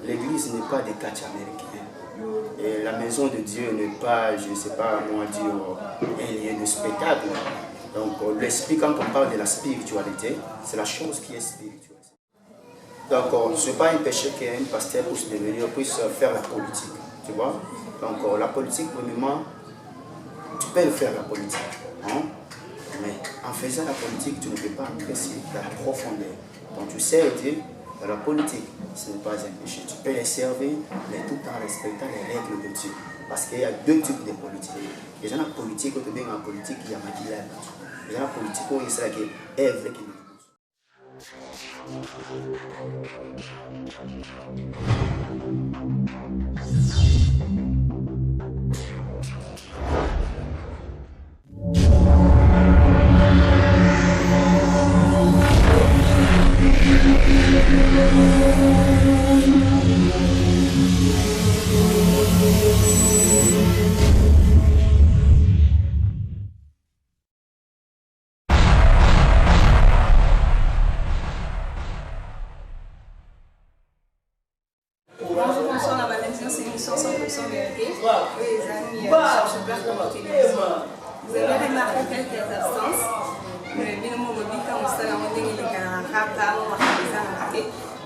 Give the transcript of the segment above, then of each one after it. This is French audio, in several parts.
l'église n'est pas des catchs américains. Et la maison de Dieu n'est pas, je ne sais pas moi dire, un lieu de spectacle. Donc l'esprit, quand on parle de la spiritualité, c'est la chose qui est spirituelle. Donc ce n'est pas un péché qu'un pasteur puisse faire la politique, tu vois. Donc la politique, premièrement, tu peux le faire la politique, hein? Mais en faisant la politique, tu ne peux pas apprécier la profondeur. Donc tu sers Dieu dans la politique, ce n'est pas un péché. Tu peux les servir, mais tout en respectant les règles de Dieu. Parce qu'il y a deux types de politique. Il y a la politique, quand tu viens en politique, il y a maquillage. Il y a la politique où il sera que œuvre qui Bonjour, la Malédiction, c'est une émission 100% vérité. Oui, les amis, je suis pour la télévision. Vous avez remarqué quelques absences.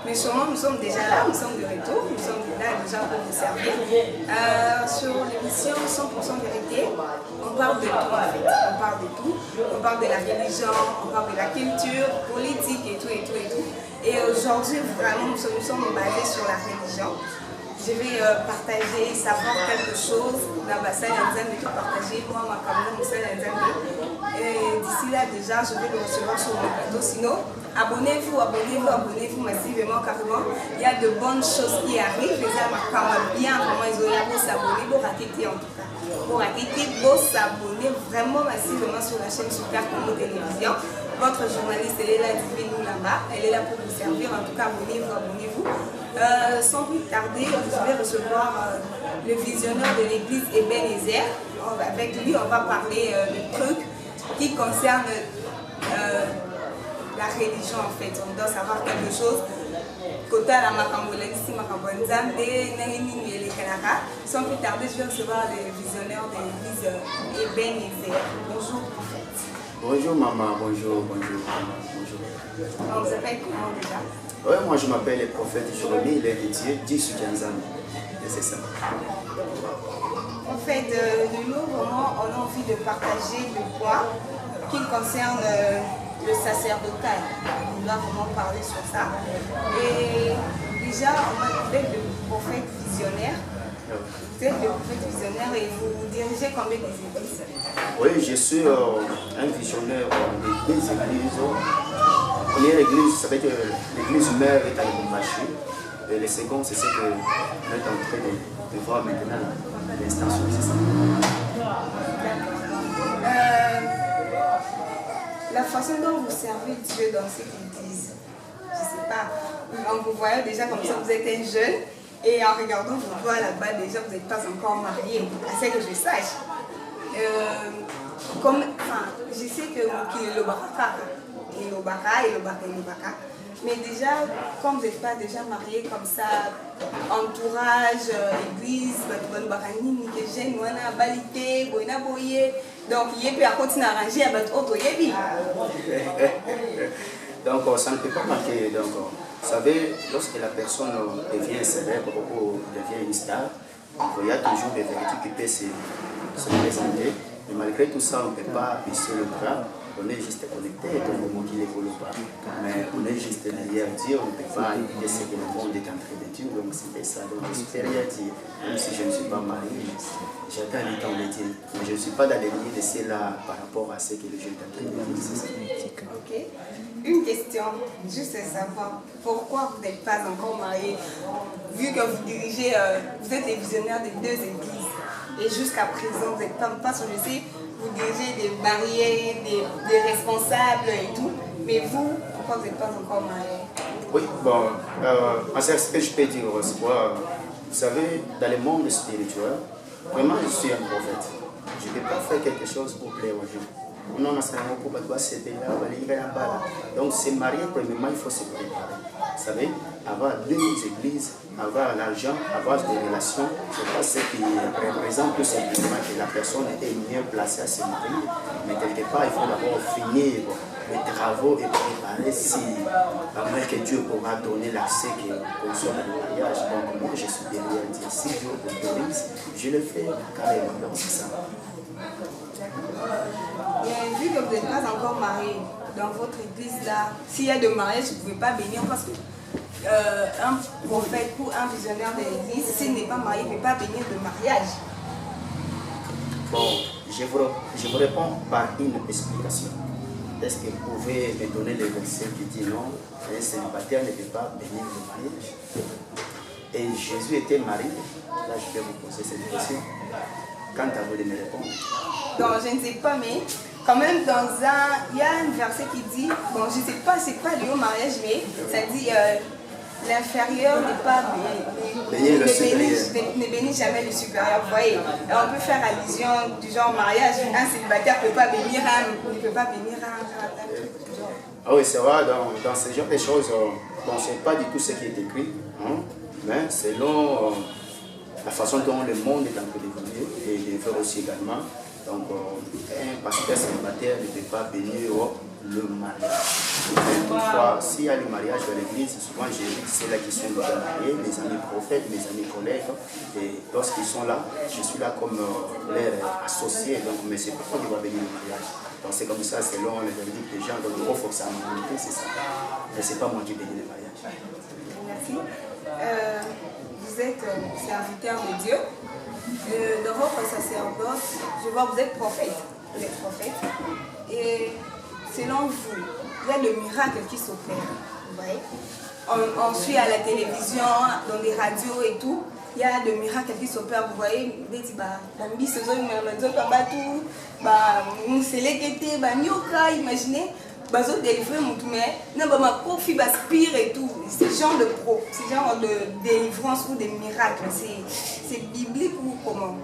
Mais sûrement, nous sommes déjà là, nous sommes de retour, nous sommes là déjà pour vous servir. Sur l'émission 100% vérité, on parle de tout en fait. On parle de tout. On parle de la religion, on parle de la culture, politique et tout et tout et tout. Et aujourd'hui, vraiment, nous sommes basés sur la religion. Je vais partager, savoir quelque chose. Là, ça y est, partager. Moi, ma caméra, et d'ici là, déjà, je vais le recevoir sur mon plateau. Sinon, abonnez-vous, abonnez-vous, abonnez-vous massivement, carrément. Il y a de bonnes choses qui arrivent. Les gens marquent bien, vraiment, ils ont s'abonner, pour raqueter en tout cas. Pour raqueter, pour s'abonner vraiment massivement sur la chaîne Super Congo Télévision. Votre journaliste, elle est là, Divine là-bas. Elle est là pour vous servir. En tout cas, abonnez-vous, abonnez-vous. Sans plus tarder, je vais recevoir le visionnaire de l'église Ebenezer. Avec lui, on va parler de trucs qui concernent la religion en fait. On doit savoir quelque chose. Côté à la Macambolaisie, Macambonzambe, Nangini et les Kanaka. Sans plus tarder, je vais recevoir le visionnaire de l'église Ebenezer. Bonjour, prophète. Bonjour maman, bonjour, bonjour, bonjour. On vous appelle comment déjà? Oui, moi je m'appelle le prophète Jérémie, il est dédié, Dieu Kianzam. Et c'est ça. En fait, nous, vraiment, on a envie de partager le point qui concerne le sacerdotat. On doit vraiment parler sur ça. Et déjà, on a avec le prophète visionnaire. Vous êtes le prophète visionnaire et vous dirigez combien d'églises? Oui, je suis un visionnaire de deux églises. La première église, ça veut dire que l'église mère est à Lubumbashi. Et le second, c'est ce que nous sommes en train de voir maintenant à l'instant sur le système. La façon dont vous servez Dieu dans cette église, je ne sais pas, en vous voyant déjà comme ça, vous êtes un jeune, et en regardant vos doigts là-bas, déjà vous n'êtes pas encore marié, à ce que je sache. Je sais que vous est le baraka, mais déjà, comme vous n'êtes pas déjà marié comme ça, entourage, église, donc il peut continuer à arranger à votre autre. Donc ça ne peut pas marquer. Donc, vous savez, lorsque la personne devient célèbre ou devient une star, il y a toujours des vérités qui peuvent se présenter. Mais malgré tout ça, on ne peut pas baisser le bras. On est juste connecté au moment qu'il évolue pas. Mais on est juste derrière Dieu, on ne peut pas éviter ce que le monde est en train de dire. Donc c'était ça. Donc je suis derrière Dieu. Même si je ne suis pas marié, j'attends le temps de Dieu. Mais je ne suis pas dans les lignes de cela par rapport à ce que les gens sont en train de dire. Ok. Une question, juste à savoir, pourquoi vous n'êtes pas encore marié? Vu que vous dirigez, vous êtes les visionnaires des deux églises. Et jusqu'à présent, vous n'êtes pas sur le site, vous dirigez des mariés, des responsables et tout. Mais vous, pourquoi vous n'êtes pas encore marié? Oui, bon, ce que je peux dire, c'est quoi? Vous savez, dans le monde spirituel, vraiment je suis un prophète. Je ne peux pas faire quelque chose pour plaire aux gens. Non, donc c'est marié, premièrement, il faut se préparer. Vous savez, avoir deux églises, avoir l'argent, avoir des relations, c'est pas ce qui représente tout simplement que la personne est mieux placée à se marier. Mais quelque part, il faut d'abord finir les travaux et préparer si, à moins que Dieu pourra donner l'accès qu'on soit dans le mariage. Donc moi, je suis derrière Dieu. Si Dieu autorise, je le fais carrément. Donc c'est ça. Et vu que vous n'êtes pas encore marié, dans votre église là, s'il y a de mariage, vous ne pouvez pas bénir parce que un prophète ou un visionnaire de l'église, s'il n'est pas marié, il ne peut pas bénir de mariage. Bon, je vous réponds par une explication. Est-ce que vous pouvez me donner le verset qui dit non, un célibataire ne peut pas bénir le mariage? Et Jésus était marié. Là, je vais vous poser cette question. Quant à vous de me répondre. Donc, je ne sais pas, mais quand même, il y a un verset qui dit, bon, je ne sais pas c'est quoi lié au mariage, mais ça dit l'inférieur n'est pas ne bénit jamais le supérieur. Vous voyez, on peut faire allusion du genre mariage, un célibataire ne peut pas bénir un. Ah oui, c'est vrai, dans ce genre de choses, bon, ce n'est pas du tout ce qui est écrit, hein, mais selon la façon dont le monde est en train d'évoluer et d'évoluer aussi également. Donc, un pasteur célibataire ne peut pas bénir le mariage. Toutefois, s'il y a le mariage dans l'église, souvent j'évite ceux-là qui sont déjà mariés, mes amis prophètes, mes amis collègues. Et lorsqu'ils sont là, je suis là comme leur associé. Donc, mais c'est pourquoi il va bénir le mariage. Donc, c'est comme ça, selon les vérités des gens. Donc, il faut que ça m'en c'est ça. Mais ce n'est pas moi qui bénis le mariage. Merci. Vous êtes serviteur de Dieu. Dans votre sacerdoce, je vois que vous êtes prophète. Vous êtes prophète. Et selon vous, il y a le miracle qui s'opère. Vous voyez? On suit à la télévision, dans des radios et tout. Il y a des miracles qui s'opèrent. Vous voyez, vous dites, imaginez. Bazo délivrer mon mais non ma profit aspire et tout ce genre de délivrance ou de miracles c'est biblique ou comment?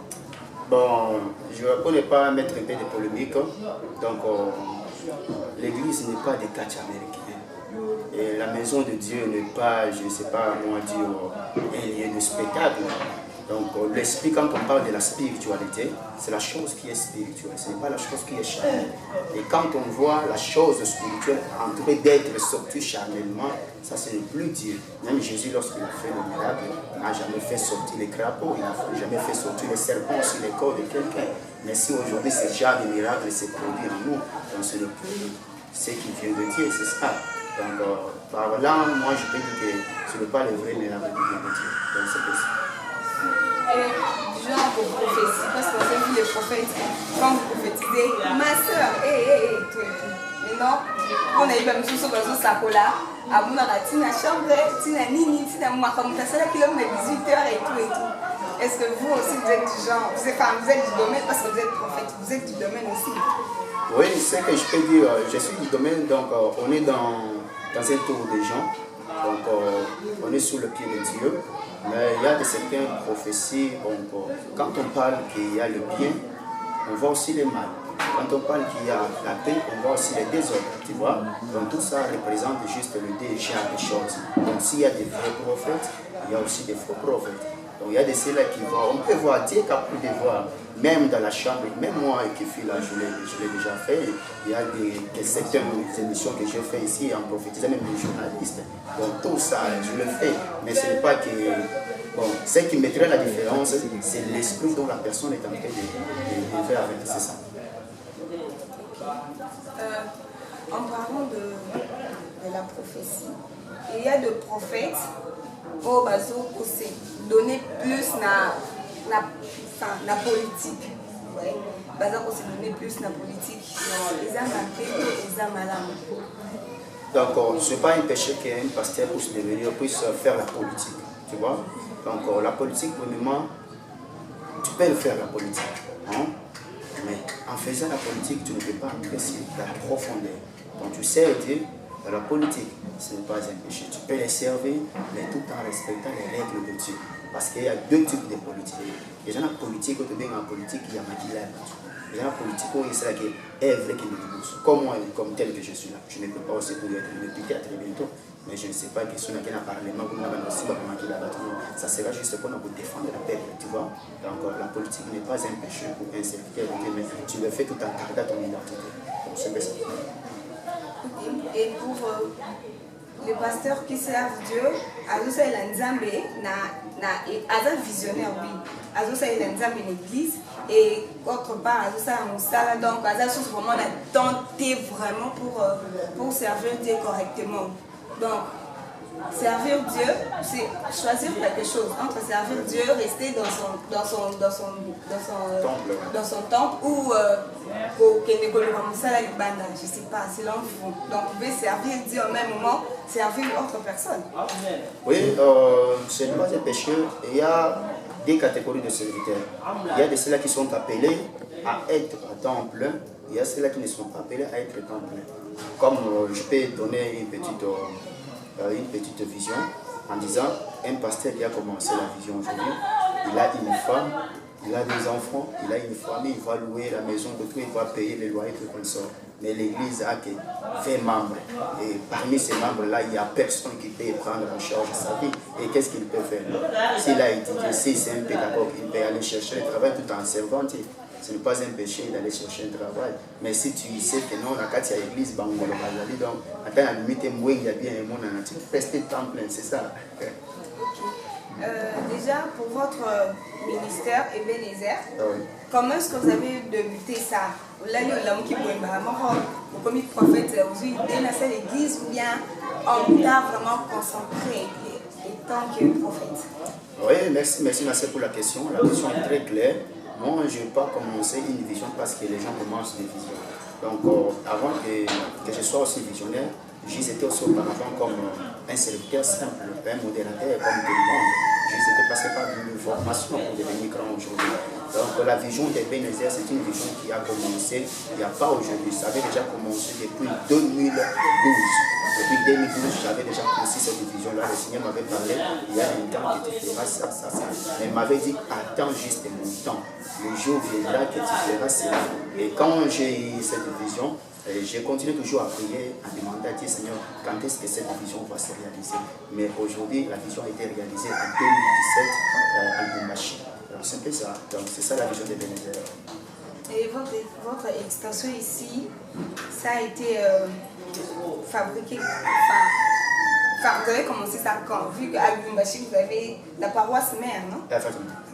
Bon, je ne connais pas mettre un peu de polémique. Donc l'église n'est pas des catchs américains et la maison de Dieu n'est pas, je ne sais pas moi dire, un lieu de spectacle. Donc l'esprit, quand on parle de la spiritualité, c'est la chose qui est spirituelle, ce n'est pas la chose qui est charnelle. Et quand on voit la chose spirituelle en train d'être sortie charnellement, ça ce n'est plus Dieu. Même Jésus, lorsqu'il a fait le miracle, n'a jamais fait sortir les crapauds, il n'a jamais fait sortir les serpents sur le corps de quelqu'un. Mais si aujourd'hui ce genre de miracle se produit en nous, donc ce n'est plus ce qui vient de Dieu, c'est ça. Donc par là, moi je peux dire que ce n'est pas le vrai miracle qui vient de Dieu. Donc c'est possible. Genre vos prophéties, parce qu'on a vu les prophètes, quand vous prophétisez, ma soeur, tout et tout. Maintenant, on a eu même sous ce réseau Sakola, à mon aratina chambre, tina nini, tina mouakamouta, c'est là qu'il a 18 heures et tout et tout. Est-ce que vous aussi vous êtes du genre, vous êtes du domaine, parce que vous êtes prophète, vous êtes du domaine aussi? Oui, c'est ce que je peux dire, je suis du domaine, donc on est dans un tour des gens, donc on est sous le pied de Dieu. Mais il y a certaines prophéties, donc, quand on parle qu'il y a le bien, on voit aussi le mal. Quand on parle qu'il y a la paix, on voit aussi les désordres, tu vois. Donc tout ça représente juste le déjà des choses. Donc s'il y a des vrais prophètes, il y a aussi des faux prophètes. Donc il y a de ceux-là qui voient, on peut voir, Dieu est capable de voir, même dans la chambre, même moi qui suis là, je l'ai déjà fait. Il y a certaines émissions que j'ai fait ici en prophétisant, même les journalistes. Donc tout ça, je le fais. Mais ce n'est pas que... Bon, ce qui mettrait la différence, c'est l'esprit dont la personne est en train de faire avec, c'est ça. En parlant de la prophétie, il y a des prophètes au bazo aussi donner plus na politique. Ouais. Bazo aussi donner plus na politique. Ils ont malade. Donc, ce n'est pas un péché qu'un pasteur puisse faire la politique, tu vois. Donc, la politique, premièrement, tu peux le faire la politique, hein? Mais en faisant la politique, tu ne peux pas apprécier la profondeur. Donc, tu sais Dieu, Dans la politique, ce n'est pas un péché. Tu peux les servir, mais tout en respectant les règles de Dieu. Parce qu'il y a deux types de politiques. Les gens en politique, quand tu es en politique, il y a maquillé. Les gens en politique, il y a qui est vrai qui me pousse. Comme moi, comme tel que je suis là. Je ne peux pas aussi pour être député à très bientôt. Mais je ne sais pas que si on a un parlement, comme on a aussi ça sera juste pour nous défendre la paix, tu vois. Donc la politique n'est pas un péché pour un serviteur, mais tu le fais tout en gardant ton identité. Donc c'est ça. Et pour les pasteurs qui servent Dieu, Azosa et Nzambe, Aza visionnaire, oui. Azosa et Nzambe l'église, et autre part, Azosa Moussala, donc Aza sont vraiment tenter vraiment pour servir Dieu correctement. Donc, servir Dieu, c'est choisir quelque chose. Entre servir Dieu, rester dans son temple ou je ne sais pas, c'est l'enfant. Donc, vous pouvez servir Dieu en même moment, servir autre personne. Oui, ce n'est pas un péché. Il y a des catégories de serviteurs. Il y a de ceux-là qui sont appelés à être à temps plein. Il y a ceux-là qui ne sont pas appelés à être à temps plein. Comme je peux donner une petite vision en disant, un pasteur qui a commencé la vision aujourd'hui, il a une femme, il a des enfants, il a une famille, il va louer la maison de tout, il va payer les loyers, tout comme ça. Mais l'église a que 20 membres. Et parmi ces membres-là, il n'y a personne qui peut prendre en charge sa vie. Et qu'est-ce qu'il peut faire? S'il a étudié, si c'est un pédagogue, il peut aller chercher le travail tout en servant. Ce n'est pas un péché d'aller chercher un travail. Mais si tu sais que non, la carte, il y a l'église, donc, à la limite, il y a bien un monde, tu peux rester temps plein, c'est ça. Déjà, pour votre ministère, Ebenezer, comment est-ce que vous avez débuté ça? Vous avez comme prophète, vous avez dans l'église ou bien on t'a vraiment concentré en tant que prophète? Oui, merci Nassé pour la question. La question est très claire. Moi, je n'ai pas commencé une vision parce que les gens commencent des visions. Donc, avant que je sois aussi visionnaire, j'étais aussi auparavant comme un serviteur simple, un modérateur comme tout le monde. Je n'étais passé par une formation pour devenir grand aujourd'hui. Donc, la vision d'Ebenezer, c'est une vision qui a commencé il n'y a pas aujourd'hui. Ça avait déjà commencé depuis 2012. Depuis 2012, j'avais déjà conçu cette vision-là. Le Seigneur m'avait parlé, il y a un temps que tu feras ça. Mais il m'avait dit, attends juste mon temps. Le jour viendra que tu feras cela. Et quand j'ai eu cette vision, j'ai continué toujours à prier, à demander à Dieu, Seigneur, quand est-ce que cette vision va se réaliser. Mais aujourd'hui, la vision a été réalisée en 2017 à Lubumbashi. Donc c'est un peu ça. Donc c'est ça la vision d'Ebenezer. Et votre extension ici, ça a été fabriqué, vous avez commencé ça quand? Vu qu'à Lubumbashi, vous avez la paroisse mère, non? La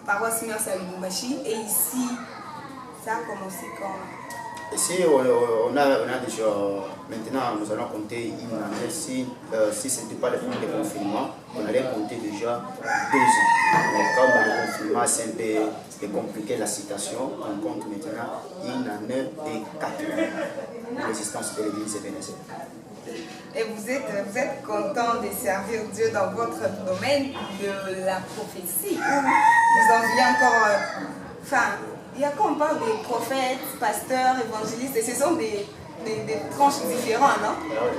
paroisse mère, c'est à Lubumbashi. Et ici, ça a commencé quand? Ici, on a déjà, maintenant nous allons compter une année, si ce n'était pas le premier confinement, on allait compter déjà 2 ans. Mais comme le confinement c'est un peu compliqué la situation, on compte maintenant une année et 4 ans l'existence de l'église Ebenezer. Et vous êtes content de servir Dieu dans votre domaine de la prophétie, ou vous en vivez encore, il y a quand on parle des prophètes, pasteurs, évangélistes, et ce sont des tranches différentes, non?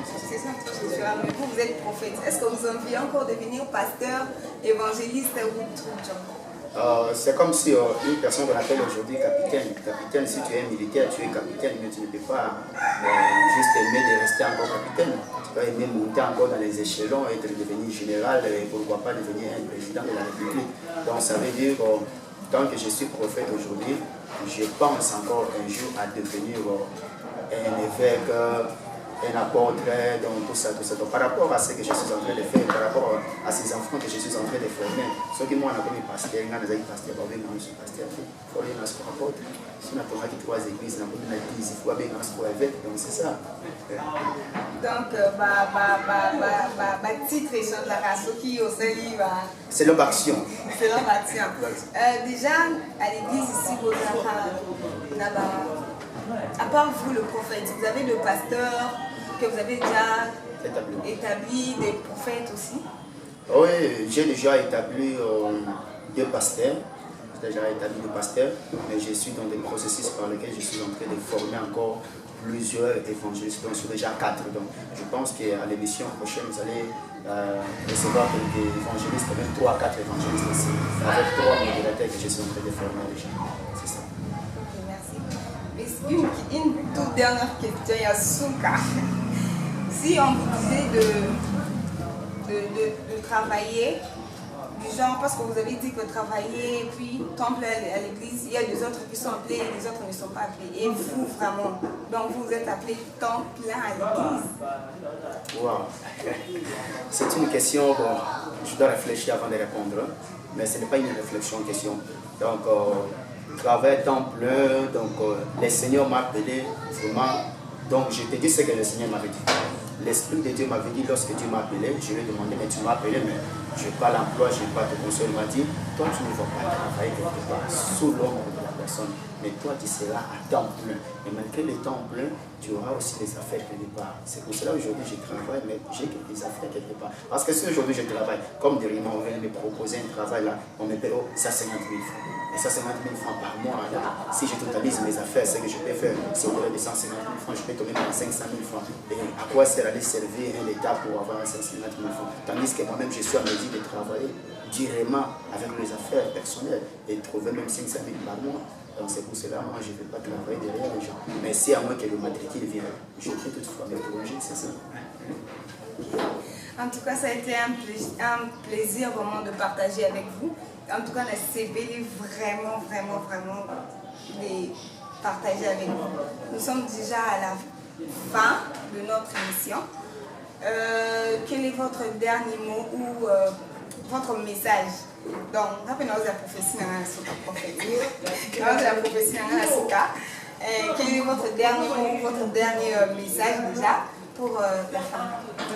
Ce sont des tranches différentes, mais vous êtes prophète. Est-ce que vous enviez encore devenir pasteur, évangéliste ou tout? C'est comme si une personne qu'on appelle aujourd'hui capitaine. Capitaine, si tu es militaire, tu es capitaine, mais tu ne peux pas juste aimer de rester encore capitaine. Tu vas aimer monter encore dans les échelons, être devenu général, et pourquoi pas devenir un président de la République. Donc ça veut dire tant que je suis prophète aujourd'hui, je pense encore un jour à devenir un évêque, un apôtre, donc tout ça. Donc, par rapport à ce que je suis en train de faire, par rapport à ces enfants que je suis en train de former, ceux qui m'ont appelé pasteur, ils ont dit pasteur, ils ont dit pasteur, il faut aller dans ce apôtre. Si on a trouvé 3 églises, on a dit il faut aller dans ce évêque, donc c'est ça. Donc, titre et sur la race qui au sein c'est leur action. C'est leur action. Déjà, à l'église ici, à part vous, le prophète, vous avez le pasteur que vous avez déjà établi, des prophètes aussi? Oui, j'ai déjà établi 2 pasteurs. déjà établi de pasteur, mais je suis dans des processus par lesquels je suis en train de former encore plusieurs évangélistes, donc sur déjà 4. Donc je pense qu'à l'émission prochaine, vous allez recevoir quelques évangélistes, même 3 à 4 évangélistes ici, avec 3 modérateurs que je suis en train de former déjà. C'est ça. Ok, merci. Une toute dernière question, Yasuka. Si on vous disait de travailler du genre, parce que vous avez dit que travailler, puis temple à l'église, il y a des autres qui sont appelés et les autres ne sont pas appelés. Et vous, vraiment, donc vous êtes appelé temps plein à l'église. Wow. C'est une question, bon, je dois réfléchir avant de répondre, mais ce n'est pas une réflexion, une question. Donc, travail temps plein, donc le Seigneur m'a appelé vraiment. Donc, je te dis ce que le Seigneur m'avait dit. L'Esprit de Dieu m'avait dit, lorsque Dieu m'a appelé, je lui ai demandé, mais tu m'as appelé, mais je n'ai pas l'emploi, je n'ai pas de conseil. Il m'a dit, toi tu ne vas pas travailler quelque part sous l'ombre de la personne, mais toi tu seras à temps plein. Et malgré le temps plein, tu auras aussi des affaires quelque part. C'est pour cela aujourd'hui je travaille, mais j'ai des affaires quelque part. Parce que si aujourd'hui je travaille, comme dernièrement on vient de me proposer un travail là, on me paie 150 000 francs. Et 150 000 francs par mois, là, si je totalise mes affaires, ce que je peux faire, c'est au-delà de 150 000 francs, je peux tomber dans 500 000 francs. Et à quoi sert aller servir un État pour avoir 150 000 francs? Tandis que moi-même, je suis en mesure de travailler directement avec mes affaires personnelles et trouver même 500 000 par mois. Donc c'est pour cela, moi, je ne vais pas travailler derrière les gens. Mais si à moi que le matricule vient, je peux toutefois me plonger, c'est ça. En tout cas, ça a été un plaisir vraiment de partager avec vous. En tout cas, la CB est vraiment les partager avec vous. Nous sommes déjà à la fin de notre émission. Quel est votre dernier mot ou votre message? Donc, rappelez-nous la prophétie dans la prophétie. Quel est votre dernier mot ou votre dernier message déjà pour la fin?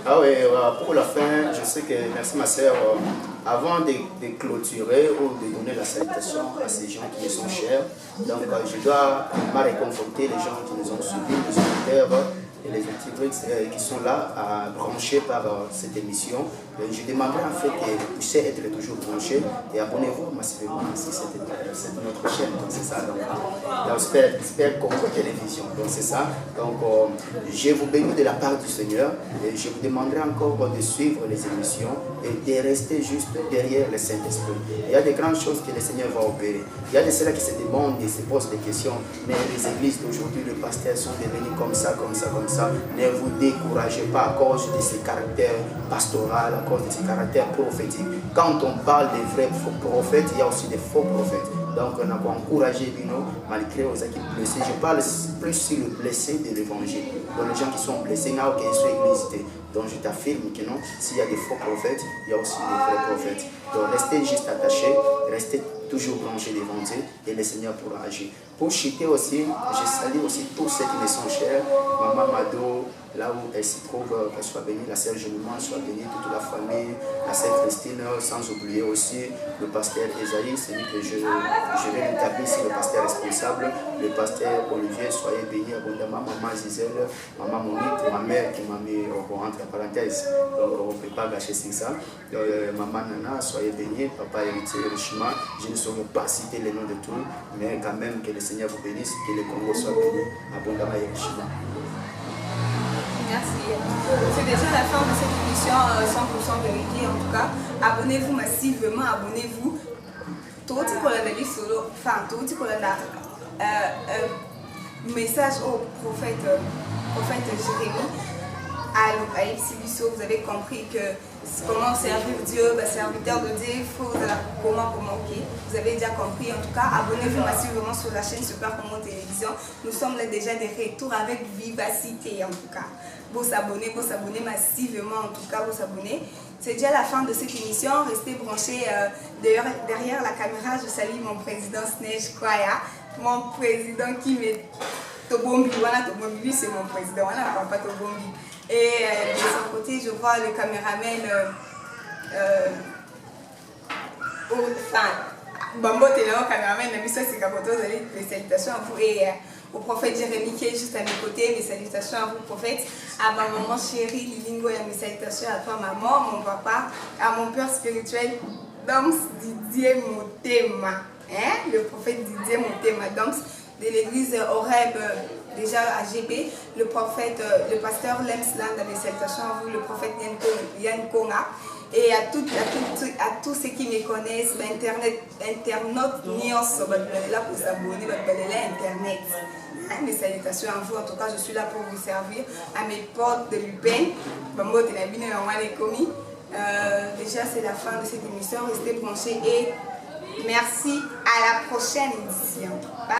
Ah oui, pour la fin, je sais que, merci ma soeur, avant de clôturer ou de donner la salutation à ces gens qui me sont chers, donc je dois réconforter les gens qui nous ont suivis, les auditeurs et les activistes qui sont là, branchés par cette émission. Je demanderai en fait que vous puissiez être toujours branchés et abonnez-vous massivement si c'est notre chaîne. Donc c'est ça. Donc Spare Congo Télévision. Donc c'est ça. Donc je vous bénis de la part du Seigneur et je vous demanderai encore de suivre les émissions et de rester juste derrière le Saint-Esprit. Il y a de grandes choses que le Seigneur va opérer. Il y a de ceux-là qui se demandent et se posent des questions. Mais les églises d'aujourd'hui, les pasteurs sont devenus comme ça. Ne vous découragez pas à cause de ces caractères pastoraux, à cause de ces caractères prophétiques. Quand on parle des vrais prophètes, il y a aussi des faux prophètes. Donc on a encouragé Bino, malgré aux équipes blessés. Je parle plus sur le blessé de l'évangile. Donc les gens qui sont blessés, il n'y a aucune église. Donc je t'affirme que non, s'il y a des faux prophètes, il y a aussi des vrais prophètes. Donc restez juste attachés, restez toujours branchés devant Dieu et le Seigneur pourra agir. Pour chuter aussi, je salue aussi tous ceux qui me sont chers. Maman Mado, là où elle se trouve, qu'elle soit bénie, la sœur Génoumane soit bénie, toute la famille, la sœur Christine, sans oublier aussi le pasteur Esaïe, celui que je vais établir ici, le pasteur responsable, le pasteur Olivier, soyez bénis abondamment, maman Gisèle, maman Monique, ma mère qui m'a mis entre parenthèses, donc on ne peut pas gâcher ça. Maman Nana, soyez bénis, papa héritier Richima, je ne saurais pas citer les noms de tous, mais quand même que le Seigneur vous bénisse, que le Congo soit béni abondamment et richement. Merci. C'est déjà la fin de cette émission 100% vérité. En tout cas, abonnez-vous massivement, abonnez-vous. Tout ce qu'on a dit solo, enfin, tout ce qu'on a message au prophète Jérémie. À Ipsibiso, vous avez compris que comment servir Dieu, serviteur de Dieu, il faut comment, ok. Vous avez déjà compris. En tout cas, abonnez-vous massivement sur la chaîne Super Congo Télévision. Nous sommes là déjà de retour avec vivacité en tout cas. Vous s'abonnez massivement en tout cas, vous s'abonnez. C'est déjà la fin de cette émission. Restez branchés derrière la caméra. Je salue mon président Snège Kwaya, mon président qui met Tobombi. Voilà, Tobombi, c'est mon président. Voilà, pas Tobombi. Et de son côté, je vois le caméraman Bambo Téléo, caméraman, c'est Kapoto, les salutations à vous et au prophète Jérémie qui est juste à mes côtés, mes salutations à vous prophète, à ma maman chérie Lilingo et mes salutations à toi maman, mon papa, à mon père spirituel, Dams Didier Motema. hein, le prophète Didier Motema-Danks de l'église Horeb, déjà à GB, le prophète, le pasteur Lemsland, mes salutations à vous, le prophète Yann Konga, et à tous ceux qui me connaissent, internautes, là pour s'abonner, Internet. Mes salutations à vous, en tout cas je suis là pour vous servir, à mes potes de l'UPEN, déjà c'est la fin de cette émission, restez branchés et merci, à la prochaine édition. Bye.